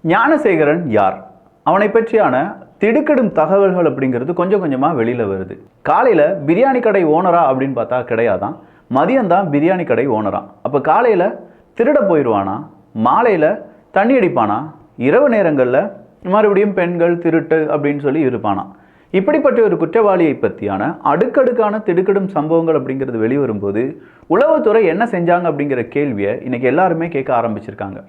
ஞானசேகரன் யார்? அவனை பற்றியான திடுக்கிடும் தகவல்கள் அப்படிங்கிறது கொஞ்சம் கொஞ்சமாக வெளியில் வருது. காலையில் பிரியாணி கடை ஓனரா அப்படின்னு பார்த்தா கிடையாதான், மதியம்தான் பிரியாணி கடை ஓனரா. அப்போ காலையில் திருட போயிடுவானா, மாலையில் தண்ணி அடிப்பானா, இரவு நேரங்களில் மறுபடியும் பெண்கள் திருட்டு அப்படின்னு சொல்லி இருப்பானா? இப்படிப்பட்ட ஒரு குற்றவாளியை பற்றியான அடுக்கடுக்கான திடுக்கிடும் சம்பவங்கள் அப்படிங்கிறது வெளிவரும்போது உளவுத்துறை என்ன செஞ்சாங்க அப்படிங்கிற கேள்வியை இன்னைக்கு எல்லாருமே கேட்க ஆரம்பிச்சிருக்காங்க.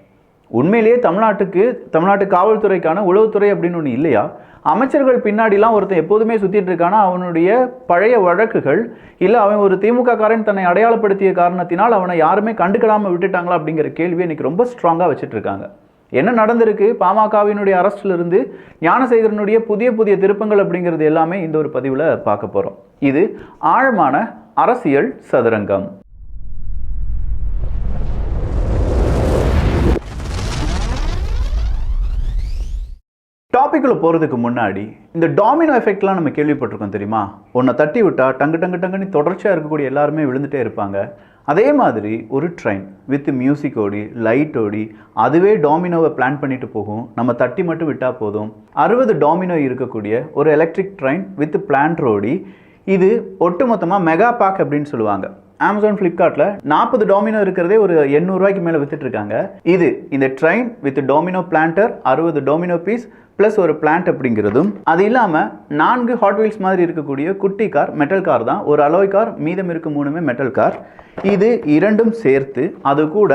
உண்மையிலேயே தமிழ்நாட்டு காவல்துறைக்கான உளவுத்துறை அப்படின்னு ஒன்று இல்லையா? அமைச்சர்கள் பின்னாடிலாம் ஒருத்தன் எப்போதுமே சுற்றிட்டு இருக்கானா, அவனுடைய பழைய வழக்குகள் இல்லை அவன் ஒரு திமுக காரன் தன்னை அடையாளப்படுத்திய காரணத்தினால் அவனை யாருமே கண்டுக்கிடாமல் விட்டுட்டாங்களா அப்படிங்கிற கேள்வியை இன்னைக்கு ரொம்ப ஸ்ட்ராங்காக வச்சுட்டு இருக்காங்க. என்ன நடந்திருக்கு? பாமகவினுடைய அரஸ்டிலிருந்து ஞானசேகரனுடைய புதிய திருப்பங்கள் அப்படிங்கிறது எல்லாமே இந்த ஒரு பதிவில் பார்க்க போகிறோம். இது ஆழமான அரசியல் சதுரங்கம். டாபிக்குள்ள போகிறதுக்கு முன்னாடி இந்த டாமினோ எஃபெக்ட்லாம் நம்ம கேள்விப்பட்டிருக்கோம் தெரியுமா? ஒன்றை தட்டி விட்டா டங்குன்னு தொடர்ச்சியாக இருக்கக்கூடிய எல்லாருமே விழுந்துட்டே இருப்பாங்க. அதே மாதிரி ஒரு ட்ரெயின் வித் மியூசிக் ஓடி லைட் ஓடி அதுவே டாமினோவை பிளான் பண்ணிட்டு போகும். நம்ம தட்டி மட்டும் விட்டால் போதும். 60 டாமினோ இருக்கக்கூடிய ஒரு எலக்ட்ரிக் ட்ரெயின் வித் பிளான்ட் ஓடி, இது ஒட்டுமொத்தமாக மெகா பேக் அப்படின்னு சொல்லுவாங்க. அமேசான் ஃப்ளிப்கார்ட்டில் 40 டாமினோ இருக்கிறதே ஒரு 800 ரூபாய்க்கு மேலே வித்துட்டு இருக்காங்க. இந்த train with domino planter, 60 domino piece plus ஒரு பிளான்ட் அப்படிங்கிறதும், அது இல்லாமல் 4 ஹாட் வீல்ஸ் மாதிரி இருக்கக்கூடிய குட்டி கார், மெட்டல் கார் தான். ஒரு அலாய் கார், மீதம் இருக்க 3மே மெட்டல் கார். இது இரண்டும் சேர்த்து அது கூட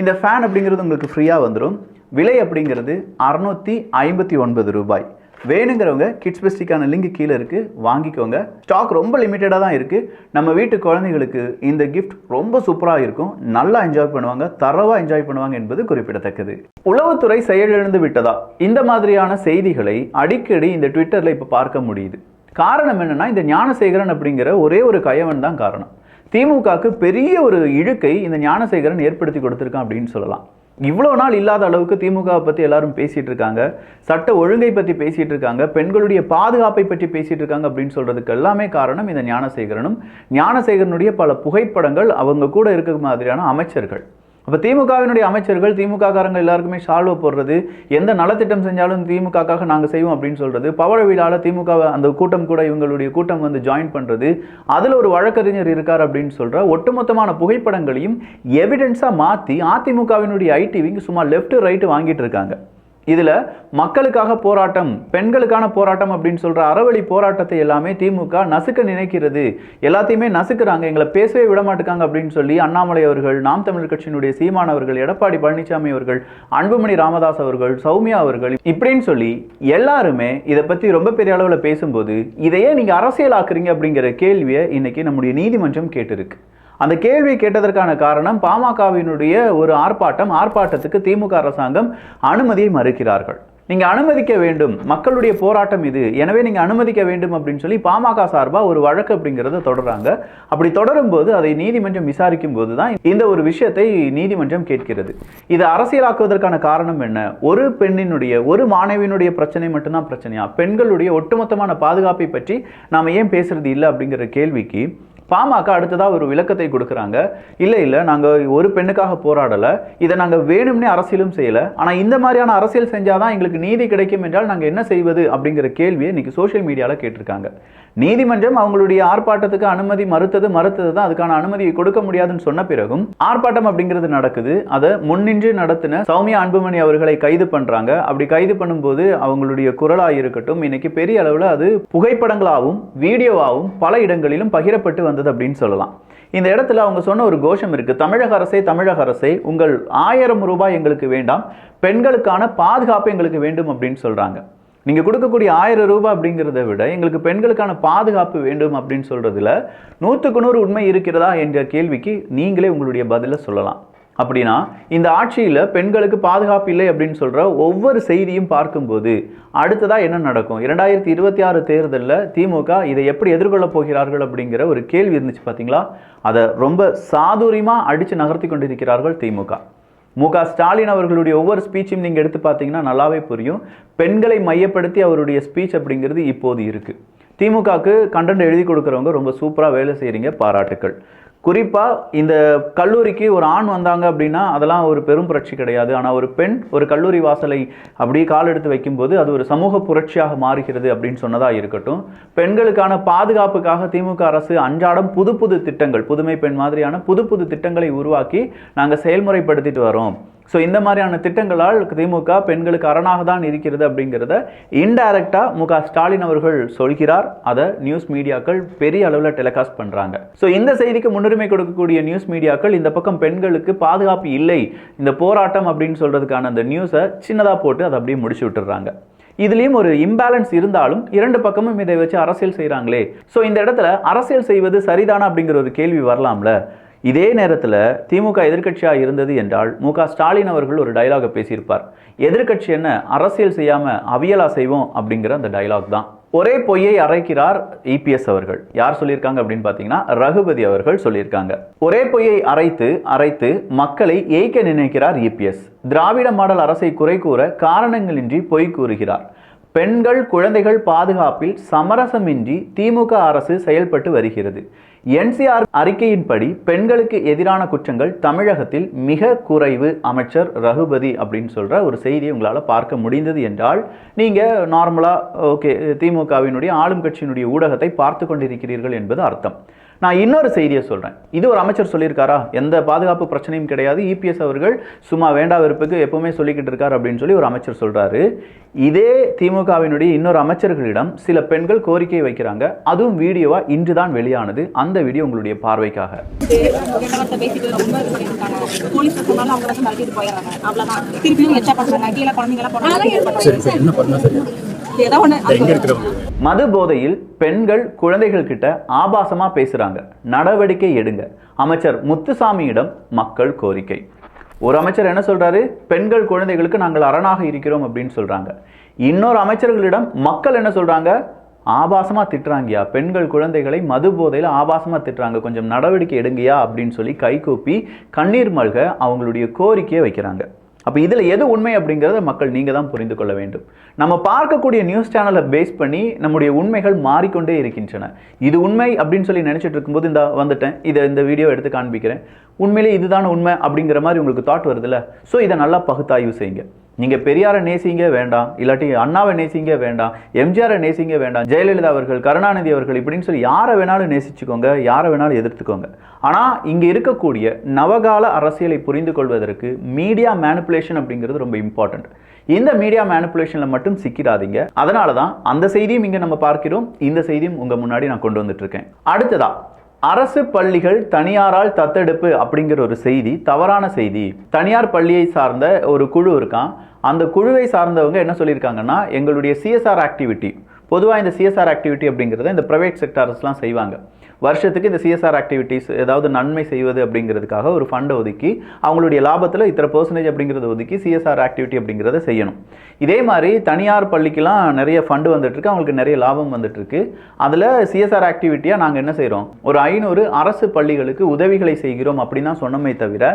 இந்த ஃபேன் அப்படிங்கிறது உங்களுக்கு ஃப்ரீயாக வந்துடும். விலை அப்படிங்கிறது 659 ரூபாய். வேணுங்கிறவங்க கிட்ஸ் பெஸ்டிக்கான லிங்க் கீழே இருக்குது, வாங்கிக்கோங்க. ஸ்டாக் ரொம்ப லிமிட்டடாக தான் இருக்குது. நம்ம வீட்டு குழந்தைகளுக்கு இந்த கிஃப்ட் ரொம்ப சூப்பராக இருக்கும். நல்லா என்ஜாய் பண்ணுவாங்க, தரவாக என்ஜாய் பண்ணுவாங்க என்பது குறிப்பிடத்தக்கது. உளவுத்துறை செயலிழந்து விட்டதா? இந்த மாதிரியான செய்திகளை அடிக்கடி இந்த ட்விட்டரில் இப்போ பார்க்க முடியுது. காரணம் என்னன்னா, இந்த ஞானசேகரன் அப்படிங்கிற ஒரே ஒரு கயவன் தான் காரணம். திமுகவுக்கு பெரிய ஒரு இழுக்கை இந்த ஞானசேகரன் ஏற்படுத்தி கொடுத்துருக்கான் அப்படின்னு சொல்லலாம். இவ்வளோ நாள் இல்லாத அளவுக்கு திமுகவை பற்றி எல்லாரும் பேசிகிட்டு இருக்காங்க, சட்ட ஒழுங்கை பற்றி பேசிகிட்டு இருக்காங்க, பெண்களுடைய பாதுகாப்பை பற்றி பேசிகிட்டு இருக்காங்க அப்படின்னு சொல்கிறதுக்கு எல்லாமே காரணம் இந்த ஞானசேகரனுடைய பல புகைப்படங்கள், அவங்க கூட இருக்க மாதிரியான அமைச்சர்கள். அப்போ திமுகவினுடைய அமைச்சர்கள், திமுக காரங்க எல்லாருக்குமே ஷால்வை போடுறது, எந்த நலத்திட்டம் செஞ்சாலும் திமுகக்காக நாங்கள் செய்வோம் அப்படின்னு சொல்கிறது, பவள விழாவில் திமுக அந்த கூட்டம் கூட இவங்களுடைய கூட்டம் வந்து ஜாயின் பண்ணுறது, அதில் ஒரு வழக்கறிஞர் இருக்கார் அப்படின்னு சொல்கிற ஒட்டுமொத்தமான புகைப்படங்களையும் எவிடன்ஸாக மாற்றி அதிமுகவினுடைய ஐடிவிங்க சும்மா லெஃப்ட் ரைட்டு வாங்கிட்டு இருக்காங்க. இதில் மக்களுக்காக போராட்டம், பெண்களுக்கான போராட்டம் அப்படின்னு சொல்கிற அறவழி போராட்டத்தை எல்லாமே திமுக நசுக்க நினைக்கிறது. எல்லாத்தையுமே நசுக்கிறாங்க, எங்களை பேசவே விட மாட்டுக்காங்க அப்படின்னு சொல்லி அண்ணாமலை அவர்கள், நாம் தமிழர் கட்சியினுடைய சீமான் அவர்கள், எடப்பாடி பழனிசாமி அவர்கள், அன்புமணி ராமதாஸ் அவர்கள், சௌமியா அவர்கள் இப்படின்னு சொல்லி எல்லாருமே இதை பற்றி ரொம்ப பெரிய அளவில் பேசும்போது, இதையே நீங்கள் அரசியலாக்குறீங்க அப்படிங்கிற கேள்வியை இன்னைக்கு நம்முடைய நீதிமன்றம் கேட்டிருக்கு. அந்த கேள்வியை கேட்டதற்கான காரணம் பாமகவினுடைய ஒரு ஆர்ப்பாட்டத்துக்கு திமுக அரசாங்கம் அனுமதியை மறுக்கிறார்கள். நீங்கள் அனுமதிக்க வேண்டும், மக்களுடைய போராட்டம் இது, எனவே நீங்கள் அனுமதிக்க வேண்டும் அப்படின்னு சொல்லி பாமக சார்பாக ஒரு வழக்கு அப்படிங்கிறத தொடர்றாங்க. அப்படி தொடரும் போது அதை நீதிமன்றம் விசாரிக்கும் போது தான் இந்த ஒரு விஷயத்தை நீதிமன்றம் கேட்கிறது. இதை அரசியலாக்குவதற்கான காரணம் என்ன? ஒரு பெண்ணினுடைய, ஒரு மாணவியினுடைய பிரச்சனை மட்டும்தான் பிரச்சனையா? பெண்களுடைய ஒட்டுமொத்தமான பாதுகாப்பை பற்றி நாம் ஏன் பேசுறது இல்லை அப்படிங்கிற கேள்விக்கு பாமக அடுத்ததாக ஒரு விளக்கத்தை கொடுக்குறாங்க. இல்லை நாங்கள் ஒரு பெண்ணுக்காக போராடலை, இதை நாங்கள் வேணும்னே அரசியலும் செய்யலை, ஆனால் இந்த மாதிரியான அரசியல் செஞ்சால் தான் எங்களுக்கு நீதி கிடைக்கும் என்றால் நாங்கள் என்ன செய்வது அப்படிங்கிற கேள்வியை இன்னைக்கு சோஷியல் மீடியாவில் கேட்டிருக்காங்க. நீதிமன்றம் அவங்களுடைய ஆர்ப்பாட்டத்துக்கு அனுமதி மறுத்தது தான், அதுக்கான அனுமதியை கொடுக்க முடியாதுன்னு சொன்ன பிறகும் ஆர்ப்பாட்டம் அப்படிங்கிறது நடக்குது. அதை முன்னின்று நடத்தின சௌமியா அன்புமணி அவர்களை கைது பண்ணுறாங்க. அப்படி கைது பண்ணும்போது அவங்களுடைய குரலாக இருக்கட்டும், இன்னைக்கு பெரிய அளவில் அது புகைப்படங்களாகவும் வீடியோவாகவும் பல இடங்களிலும் பகிரப்பட்டு வந்தது அப்படின்னு சொல்லலாம். இந்த இடத்துல அவங்க சொன்ன ஒரு கோஷம் இருக்கு, தமிழக அரசே உங்கள் 1000 ரூபாய் எங்களுக்கு வேண்டாம், பெண்களுக்கான பாதுகாப்பு எங்களுக்கு வேண்டும் அப்படின்னு சொல்றாங்க. நீங்க கொடுக்கக்கூடிய 1000 ரூபாய் அப்படிங்கிறத விட எங்களுக்கு பெண்களுக்கான பாதுகாப்பு வேண்டும் அப்படின்னு சொல்றதுல 100க்கு 100 உண்மை இருக்கிறதா என்ற கேள்விக்கு நீங்களே உங்களுடைய பதில சொல்லலாம். அப்படின்னா இந்த ஆட்சியில் பெண்களுக்கு பாதுகாப்பு இல்லை அப்படின்னு சொல்கிற ஒவ்வொரு செய்தியும் பார்க்கும்போது அடுத்ததாக என்ன நடக்கும்? 2026 தேர்தலில் திமுக இதை எப்படி எதிர்கொள்ள போகிறார்கள் அப்படிங்கிற ஒரு கேள்வி இருந்துச்சு பார்த்தீங்களா? அதை ரொம்ப சாதுரியமாக அடித்து நகர்த்தி கொண்டிருக்கிறார்கள் திமுக. மு.க. ஸ்டாலின் அவர்களுடைய ஒவ்வொரு ஸ்பீச்சும் நீங்கள் எடுத்து பார்த்தீங்கன்னா நல்லாவே புரியும். பெண்களை மையப்படுத்தி அவருடைய ஸ்பீச் அப்படிங்கிறது இப்போது இருக்குது. திமுகவுக்கு கண்டென்ட் எழுதி கொடுக்குறவங்க ரொம்ப சூப்பராக வேலை செய்கிறீங்க, பாராட்டுக்கள். குறிப்பாக இந்த கல்லூரிக்கு ஒரு ஆண் வந்தாங்க அப்படின்னா அதெல்லாம் ஒரு பெரும் புரட்சி கிடையாது. ஆனால் ஒரு பெண் ஒரு கல்லூரி வாசலை அப்படியே கால் எடுத்து வைக்கும்போது அது ஒரு சமூக புரட்சியாக மாறுகிறது அப்படின்னு சொன்னதாக இருக்கட்டும். பெண்களுக்கான பாதுகாப்புக்காக திமுக அரசு அன்றாடம் புது புது திட்டங்கள், புதுமை பெண் மாதிரியான புது புது திட்டங்களை உருவாக்கி நாங்கள் செயல்முறைப்படுத்திட்டு வரோம். ஸோ இந்த மாதிரியான திட்டங்களால் திமுக பெண்களுக்கு அரணாக தான் இருக்கிறது அப்படிங்கிறத இன்டைரக்டாக மு க ஸ்டாலின் அவர்கள் சொல்கிறார். அதை நியூஸ் மீடியாக்கள் பெரிய அளவில் டெலிகாஸ்ட் பண்ணுறாங்க. ஸோ இந்த செய்திக்கு முன்னுரிமை கொடுக்கக்கூடிய நியூஸ் மீடியாக்கள் இந்த பக்கம் பெண்களுக்கு பாதுகாப்பு இல்லை, இந்த போராட்டம் அப்படின்னு சொல்கிறதுக்கான அந்த நியூஸை சின்னதாக போட்டு அதை அப்படியே முடிச்சு விட்டுறாங்க. இதுலேயும் ஒரு இம்பேலன்ஸ் இருந்தாலும் இரண்டு பக்கமும் இதை வச்சு அரசியல் செய்கிறாங்களே. ஸோ இந்த இடத்துல அரசியல் செய்வது சரிதானா அப்படிங்கிற ஒரு கேள்வி வரலாம்ல. இதே நேரத்தில் திமுக எதிர்க்கட்சியாக இருந்தது என்றால் மு க ஸ்டாலின் அவர்கள் ஒரு டைலாகை பேசியிருப்பார். எதிர்க்கட்சி என்ன, அரசியல் செய்யாமல் அவியலா செய்வோம் அப்படிங்கிற அந்த டைலாக் தான். ஒரே பொய்யை அரைக்கிறார் இபிஎஸ் அவர்கள். யார் சொல்லியிருக்காங்க அப்படின்னு பார்த்தீங்கன்னா ரகுபதி அவர்கள் சொல்லியிருக்காங்க. ஒரே பொய்யை அரைத்து மக்களை ஏய்க்க நினைக்கிறார் இபிஎஸ். திராவிட மாடல் அரசை குறை கூற காரணங்களின்றி பொய் கூறுகிறார். பெண்கள் குழந்தைகள் பாதுகாப்பில் சமரசமின்றி திமுக அரசு செயல்பட்டு வருகிறது. என்சிஆர் அறிக்கையின்படி பெண்களுக்கு எதிரான குற்றங்கள் தமிழகத்தில் மிக குறைவு. அமைச்சர் ரகுபதி அப்படின்னு சொல்ற ஒரு செய்தியை உங்களால் பார்க்க முடிந்தது என்றால் நீங்க நார்மலா ஓகே திமுகவினுடைய ஆளும் கட்சியினுடைய ஊடகத்தை பார்த்து கொண்டிருக்கிறீர்கள் என்பது அர்த்தம். நான் இன்னொரு செய்தியை சொல்கிறேன். இது ஒரு அமைச்சர் சொல்லியிருக்காரா? எந்த பாதுகாப்பு பிரச்சனையும் கிடையாது, இபிஎஸ் அவர்கள் சும்மா வேண்டா வெறுப்புக்கு எப்பவுமே சொல்லிக்கிட்டு இருக்கார் அப்படின்னு சொல்லி ஒரு அமைச்சர் சொல்கிறாரு. இதே திமுகவினுடைய இன்னொரு அமைச்சர்களிடம் சில பெண்கள் கோரிக்கை வைக்கிறாங்க. அதுவும் வீடியோவா இன்று தான் வெளியானது. அந்த வீடியோ உங்களுடைய பார்வைக்காக. மது போதையில் பெண்கள் குழந்தைகள் கிட்ட ஆபாசமா பேசுறாங்க, நடவடிக்கை எடுங்க. அமைச்சர் முத்துசாமியிடம் மக்கள் கோரிக்கை. ஒரு அமைச்சர் என்ன சொல்றாரு? பெண்கள் குழந்தைகளுக்கு நாங்கள் அரணாக இருக்கிறோம் அப்படின்னு சொல்றாங்க. இன்னொரு அமைச்சர்களிடம் மக்கள் என்ன சொல்றாங்க? ஆபாசமா திட்டுறாங்கயா, பெண்கள் குழந்தைகளை மது போதையில் ஆபாசமா திட்டுறாங்க, கொஞ்சம் நடவடிக்கை எடுங்கயா அப்படின்னு சொல்லி கைகூப்பி கண்ணீர் மல்க அவங்களுடைய கோரிக்கையை வைக்கிறாங்க. அப்போ இதில் எது உண்மை அப்படிங்கிறத மக்கள் நீங்கள் தான் புரிந்து கொள்ள வேண்டும். நம்ம பார்க்கக்கூடிய நியூஸ் சேனலை பேஸ் பண்ணி நம்முடைய உண்மைகள் மாறிக்கொண்டே இருக்கின்றன. இது உண்மை அப்படின்னு சொல்லி நினச்சிட்டு இருக்கும்போது இந்த வீடியோ எடுத்து காண்பிக்கிறேன், உண்மையிலே இதுதான் உண்மை அப்படிங்கிற மாதிரி உங்களுக்கு தாட் வருதுல்ல. ஸோ இதை நல்லா பகுத்தாய்வு செய்யுங்க. நீங்கள் பெரியாரை நேசிங்க வேண்டாம், இல்லாட்டி அண்ணாவை நேசிங்க வேண்டாம், எம்ஜிஆரை நேசிங்க வேண்டாம், ஜெயலலிதா அவர்கள், கருணாநிதி அவர்கள் இப்படின்னு சொல்லி யாரை வேணாலும் நேசிச்சுக்கோங்க, யாரை வேணாலும் எதிர்த்துக்கோங்க. ஆனால் இங்கே இருக்கக்கூடிய நவகால அரசியலை புரிந்து கொள்வதற்கு மீடியா மேனிப்புலேஷன் அப்படிங்கிறது ரொம்ப இம்பார்ட்டன்ட். இந்த மீடியா மேனிப்புலேஷனில் மட்டும் சிக்கிடாதீங்க. அதனால தான் அந்த செய்தியும் இங்கே நம்ம பார்க்கிறோம், இந்த செய்தியும் உங்கள் முன்னாடி நான் கொண்டு வந்துட்டு இருக்கேன். அடுத்ததா அரசு பள்ளிகள் தனியாரால் தத்தெடுப்பு அப்படிங்கிற ஒரு செய்தி தவறான செய்தி. தனியார் பள்ளியை சார்ந்த ஒரு குழு இருக்கான். அந்த குழுவை சார்ந்தவங்க என்ன சொல்லியிருக்காங்கன்னா, எங்களுடைய சிஎஸ்ஆர் ஆக்டிவிட்டி, பொதுவாக இந்த சிஎஸ்ஆர் ஆக்டிவிட்டி அப்படிங்கிறத இந்த ப்ரைவேட் செக்டார்ஸ்லாம் செய்வாங்க. வருஷத்துக்கு இந்த சிஎஸ்ஆர் ஆக்டிவிட்டிஸ் ஏதாவது நன்மை செய்வது அப்படிங்கிறதுக்காக ஒரு ஃபண்டை ஒதுக்கி அவங்களுடைய லாபத்தில் இத்தனை % அப்படிங்கிறத ஒதுக்கி சிஎஸ்ஆர் ஆக்டிவிட்டி அப்படிங்கிறத செய்யணும். இதே மாதிரி தனியார் பள்ளிக்கெலாம் நிறைய ஃபண்டு வந்துட்டுருக்கு, அவங்களுக்கு நிறைய லாபம் வந்துட்டுருக்கு. அதில் சிஎஸ்ஆர் ஆக்டிவிட்டியாக நாங்கள் என்ன செய்கிறோம், ஒரு 500 அரசு பள்ளிகளுக்கு உதவிகளை செய்கிறோம் அப்படின்னு தான் சொன்னமே தவிர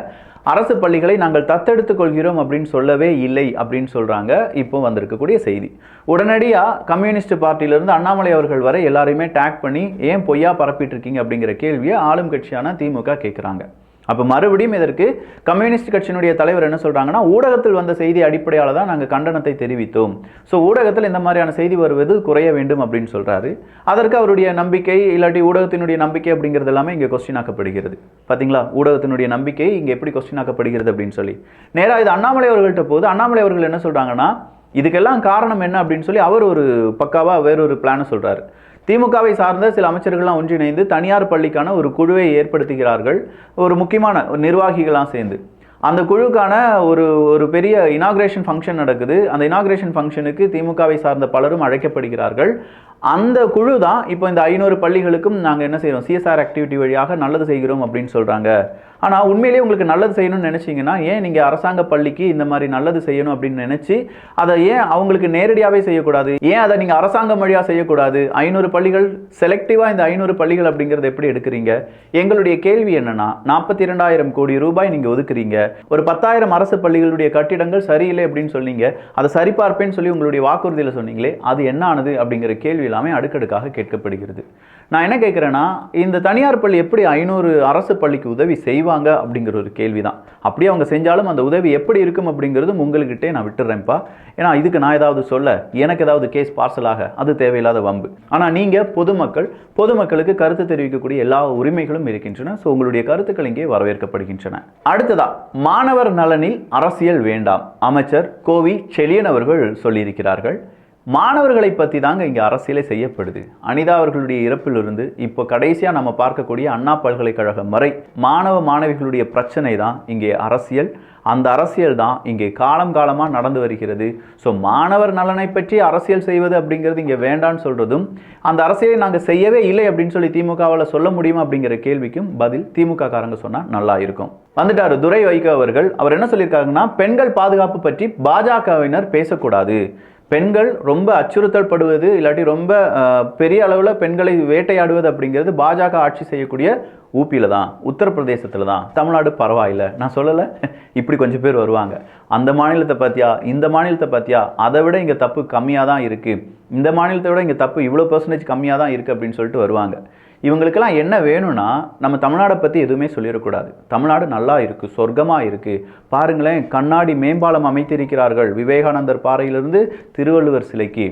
அரசு பள்ளிகளை நாங்கள் தத்தெடுத்துக் கொள்கிறோம் அப்படின்னு சொல்லவே இல்லை அப்படின்னு சொல்கிறாங்க. இப்போ வந்திருக்கக்கூடிய செய்தி. உடனடியாக கம்யூனிஸ்ட் பார்ட்டியிலிருந்து அண்ணாமலை அவர்கள் வரை எல்லாரையுமே டேக் பண்ணி ஏன் பொய்யா பரப்பிட்டு இருக்கீங்க அப்படிங்கிற கேள்வியை ஆளும் கட்சியான திமுக கேட்குறாங்க. அப்போ மறுபடியும் இதற்கு கம்யூனிஸ்ட் கட்சியினுடைய தலைவர் என்ன சொல்கிறாங்கன்னா, ஊடகத்தில் வந்த செய்தி அடிப்படையால் தான் நாங்கள் கண்டனத்தை தெரிவித்தோம். ஸோ ஊடகத்தில் இந்த மாதிரியான செய்தி வருவது குறைய வேண்டும் அப்படின்னு சொல்கிறாரு. அதற்கு அவருடைய நம்பிக்கை இல்லாட்டி ஊடகத்தினுடைய நம்பிக்கை அப்படிங்கிறது எல்லாமே இங்கே கொஸ்டின் ஆக்கப்படுகிறது. பார்த்தீங்களா, ஊடகத்தினுடைய நம்பிக்கை இங்கே எப்படி கொஸ்டின் ஆக்கப்படுகிறது அப்படின்னு சொல்லி நேராக இது அண்ணாமலை அவர்கள்ட்ட போது அண்ணாமலை அவர்கள் என்ன சொல்கிறாங்கன்னா, இதுக்கெல்லாம் காரணம் என்ன அப்படின்னு சொல்லி அவர் ஒரு பக்காவாக வேறொரு பிளானை சொல்கிறாரு. திமுகவை சார்ந்த சில அமைச்சர்கள்லாம் ஒன்றிணைந்து தனியார் பள்ளிக்கான ஒரு குழுவை ஏற்படுத்துகிறார்கள், ஒரு முக்கியமான நிர்வாகிகளாம் சேர்ந்து. அந்த குழுக்கான ஒரு பெரிய இனாகிரேஷன் ஃபங்க்ஷன் நடக்குது. அந்த இனாகிரேஷன் ஃபங்க்ஷனுக்கு திமுகவை சார்ந்த பலரும் அழைக்கப்படுகிறார்கள். அந்த குழு தான் இப்போ இந்த 500 பள்ளிகளுக்கும் நாங்கள் என்ன செய்கிறோம், சிஎஸ்ஆர் ஆக்டிவிட்டி வழியாக நல்லது செய்கிறோம் அப்படின்னு சொல்கிறாங்க. ஆனால் உண்மையிலேயே உங்களுக்கு நல்லது செய்யணும்னு நினச்சிங்கன்னா ஏன் நீங்கள் அரசாங்க பள்ளிக்கு இந்த மாதிரி நல்லது செய்யணும் அப்படின்னு நினச்சி அதை ஏன் அவங்களுக்கு நேரடியாகவே செய்யக்கூடாது? ஏன் அதை நீங்கள் அரசாங்கம் வழியாக செய்யக்கூடாது? 500 பள்ளிகள் செலக்டிவாக இந்த 500 பள்ளிகள் அப்படிங்கிறது எப்படி எடுக்கிறீங்க? எங்களுடைய கேள்வி என்னன்னா, 42,000 கோடி ரூபாய் நீங்கள் ஒதுக்குறீங்க, ஒரு 10,000 அரசு பள்ளிகளுடைய கட்டிடங்கள் சரியில்லை அப்படின்னு சொன்னீங்க, அதை சரிபார்ப்பேன்னு சொல்லி உங்களுடைய வாக்குறுதியில் சொன்னீங்களே, அது என்ன ஆனது அப்படிங்கிற கேள்வி கேள்வி எல்லாமே அடுக்கடுக்காக கேட்கப்படுகிறது. நான் என்ன கேட்குறேன்னா, இந்த தனியார் பள்ளி எப்படி 500 அரசு பள்ளிக்கு உதவி செய்வாங்க அப்படிங்கிற ஒரு கேள்வி தான். அப்படியே அவங்க செஞ்சாலும் அந்த உதவி எப்படி இருக்கும் அப்படிங்கிறதும் உங்கள்கிட்டே நான் விட்டுறேன்ப்பா. ஏன்னா இதுக்கு நான் ஏதாவது சொல்ல, எனக்கு ஏதாவது கேஸ் பார்சலாக, அது தேவையில்லாத வம்பு. ஆனால் நீங்கள் பொதுமக்களுக்கு கருத்து தெரிவிக்கக்கூடிய எல்லா உரிமைகளும் இருக்கின்றன. ஸோ உங்களுடைய கருத்துக்கள் இங்கே வரவேற்கப்படுகின்றன. அடுத்ததா, மாணவர் நலனில் அரசியல் வேண்டாம், அமைச்சர் கோவி செழியன் அவர்கள் சொல்லியிருக்கிறார்கள். மாணவர்களை பற்றி தாங்க இங்கே அரசியலே செய்யப்படுது. அனிதா அவர்களுடைய இறப்பிலிருந்து இப்போ கடைசியாக நம்ம பார்க்கக்கூடிய அண்ணா பல்கலைக்கழகம் வரை மாணவ மாணவிகளுடைய பிரச்சனை தான் இங்கே அரசியல். அந்த அரசியல் தான் இங்கே காலமாக நடந்து வருகிறது. ஸோ மாணவர் நலனை பற்றி அரசியல் செய்வது அப்படிங்கிறது இங்கே வேண்டான்னு சொல்கிறதும், அந்த அரசியலை நாங்கள் செய்யவே இல்லை அப்படின்னு சொல்லி திமுகவால் சொல்ல முடியுமா அப்படிங்கிற கேள்விக்கும் பதில் திமுக காரங்க சொன்னால் நல்லா இருக்கும். வந்துட்டார் துரை வைகோ அவர்கள். அவர் என்ன சொல்லியிருக்காங்கன்னா, பெண்கள் பாதுகாப்பு பற்றி பாஜகவினர் பேசக்கூடாது, பெண்கள் ரொம்ப அச்சுறுத்தல் படுவது இல்லாட்டி ரொம்ப பெரிய அளவில் பெண்களை வேட்டையாடுவது அப்படிங்கிறது பாஜக ஆட்சி செய்யக்கூடிய ஊபியில் தான், உத்தரப்பிரதேசத்தில் தான், தமிழ்நாடு பரவாயில்லை. நான் சொல்லலை, இப்படி கொஞ்சம் பேர் வருவாங்க. அந்த மாநிலத்தை பார்த்தியா, இந்த மாநிலத்தை பார்த்தியா, அதை விட இங்கே தப்பு கம்மியாக தான் இருக்குது, இந்த மாநிலத்தை விட இங்கே தப்பு இவ்வளோ % கம்மியாக தான் இருக்குது அப்படின்னு சொல்லிட்டு வருவாங்க. இவங்களுக்கெல்லாம் என்ன வேணும்னா, நம்ம தமிழ்நாடை பற்றி எதுவுமே சொல்லிடக்கூடாது. தமிழ்நாடு நல்லா இருக்குது, சொர்க்கமாக இருக்குது, பாருங்களேன் கண்ணாடி மேம்பாலம் அமைத்திருக்கிறார்கள் விவேகானந்தர் பாறையிலிருந்து திருவள்ளுவர் சிலைக்கு.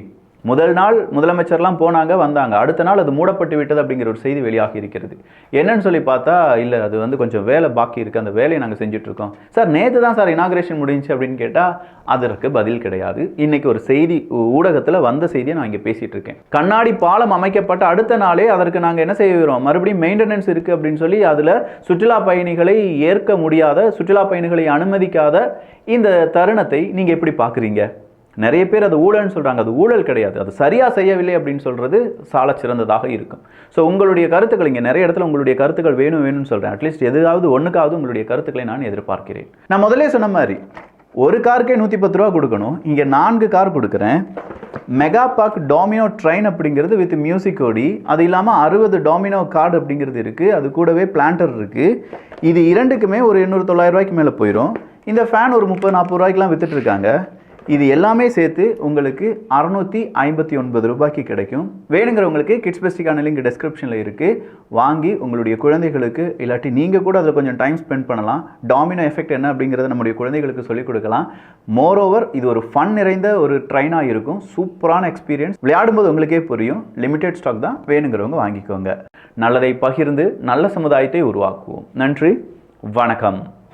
முதல் நாள் முதலமைச்சர்லாம் போனாங்க வந்தாங்க, அடுத்த நாள் அது மூடப்பட்டு விட்டது அப்படிங்கிற ஒரு செய்தி வெளியாகி இருக்கிறது. என்னன்னு சொல்லி பார்த்தா, இல்லை அது வந்து கொஞ்சம் வேலை பாக்கி இருக்குது, அந்த வேலையை நாங்கள் செஞ்சுட்ருக்கோம். சார் நேற்று தான் சார் இனாகிரேஷன் முடிஞ்சு அப்படின்னு கேட்டால் அதற்கு பதில் கிடையாது. இன்றைக்கி ஒரு செய்தி ஊடகத்தில் வந்த செய்தியை நான் இங்கே பேசிகிட்டு இருக்கேன். கண்ணாடி பாலம் அமைக்கப்பட்ட அடுத்த நாளே அதற்கு நாங்கள் என்ன செய்கிறோம், மறுபடியும் மெயின்டெனன்ஸ் இருக்குது அப்படின்னு சொல்லி அதில் சுற்றுலா பயணிகளை ஏற்க முடியாத, சுற்றுலா பயணிகளை அனுமதிக்காத இந்த தருணத்தை நீங்கள் எப்படி பார்க்குறீங்க? நிறைய பேர் அது ஊழல்னு சொல்கிறாங்க. அது ஊழல் கிடையாது, அது சரியாக செய்யவில்லை அப்படின்னு சொல்கிறது சால சிறந்ததாக இருக்கும். ஸோ உங்களுடைய கருத்துக்கள் இங்கே நிறைய இடத்துல உங்களுடைய கருத்துக்கள் வேணும்னு சொல்கிறேன். அட்லீஸ்ட் எதாவது ஒன்றுக்காவது உங்களுடைய கருத்துக்களை நான் எதிர்பார்க்கிறேன். நான் முதலே சொன்ன மாதிரி ஒரு காருக்கே 110 ரூபா கொடுக்கணும், இங்கே 4 கார் கொடுக்குறேன். மெகா பார்க் டாமினோ ட்ரெயின் அப்படிங்கிறது வித் மியூசிக் ஓடி, அது இல்லாமல் 60 டாமினோ கார்டு அப்படிங்கிறது இருக்குது, அது கூடவே பிளான்டர் இருக்குது. இது இரண்டுக்குமே ஒரு 800-900 ரூபாய்க்கு மேலே போயிடும். இந்த ஃபேன் ஒரு 30-40 ரூபாய்க்குலாம் விற்றுட்ருக்காங்க. இது எல்லாமே சேர்த்து உங்களுக்கு 659 ரூபாய்க்கு கிடைக்கும். வேணுங்கிறவங்களுக்கு கிட்ஸ் பெஸ்டிக்கான லிங்க் டிஸ்கிரிப்ஷனில் இருக்குது. வாங்கி உங்களுடைய குழந்தைகளுக்கு இல்லாட்டி நீங்கள் கூட அதில் கொஞ்சம் டைம் ஸ்பெண்ட் பண்ணலாம். டாமினோ எஃபெக்ட் என்ன அப்படிங்கிறத நம்முடைய குழந்தைகளுக்கு சொல்லிக் கொடுக்கலாம். மோரோவர் இது ஒரு ஃபன் நிறைந்த ஒரு ட்ரெயினாக இருக்கும். சூப்பரான எக்ஸ்பீரியன்ஸ். விளையாடும்போது உங்களுக்கே புரியும். லிமிடெட் ஸ்டாக் தான், வேணுங்கிறவங்க வாங்கிக்கோங்க. நல்லதை பகிர்ந்து நல்ல சமுதாயத்தை உருவாக்குவோம். நன்றி, வணக்கம்.